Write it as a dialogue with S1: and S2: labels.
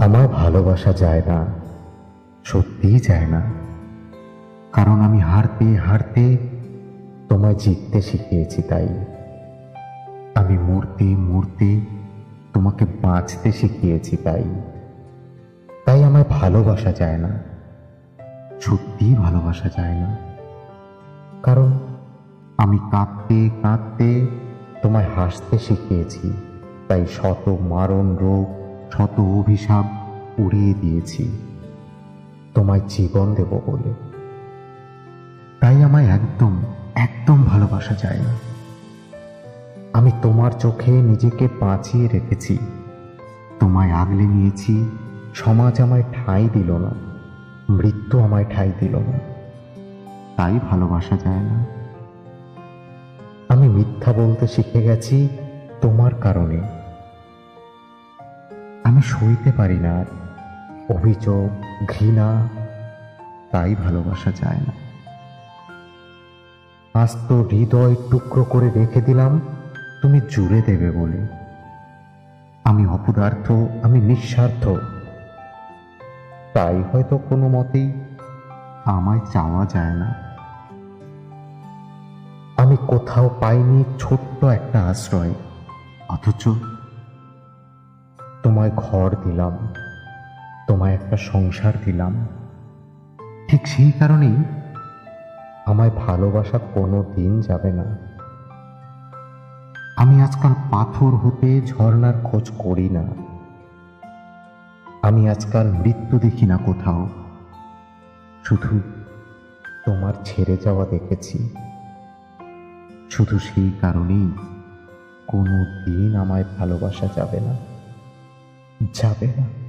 S1: আমার ভালোবাসা যায় না, সত্যিই যায় না। কারণ আমি হারতে হারতে তোমায় জিততে শিখিয়েছি। তাই আমি মরতে মরতে তোমাকে বাঁচতে শিখিয়েছি। তাই তাই আমায় ভালোবাসা যায় না, সত্যিই ভালোবাসা যায় না। কারণ আমি কাঁদতে কাঁদতে তোমায় হাসতে শিখিয়েছি। তাই শত মারণ রোগ, শত অভিশাপ উড়িয়ে দিয়েছি তোমায় জীবন দেব বলে। তাই আমায় একদম একদম ভালোবাসা যায় না। আমি তোমার চোখে নিজেকে বাঁচিয়ে রেখেছি, তোমায় আগলে নিয়েছি। সমাজ আমায় ঠাঁই দিল না, মৃত্যু আমায় ঠাঁই দিল না। তাই ভালোবাসা যায় না। আমি মিথ্যা বলতে শিখে গেছি তোমার কারণে। আমি সইতে পারি না আর অভিযোগ, ঘৃণা। তাই ভালোবাসা যায় না। আজ তো হৃদয় টুকরো করে রেখে দিলাম তুমি জুড়ে দেবে বলে। আমি অপদার্থ, আমি নিঃস্বার্থ। তাই হয়তো কোনো মতেই আমায় চাওয়া যায় না। আমি কোথাও পাইনি ছোট্ট একটা আশ্রয়, অথচ তোমায় ঘর দিলাম, তোমায় একটা সংসার দিলাম। ঠিক সেই কারণেই আমায় ভালোবাসা কোনো দিন যাবে না। আমি আজকাল পাথর হতে ঝর্ণার খোঁজ করি না। আমি আজকাল মৃত্যু দেখি না কোথাও, শুধু তোমার ছেড়ে যাওয়া দেখেছি। শুধু সেই কারণেই কোনো দিন আমায় ভালোবাসা যাবে না, যাবে না।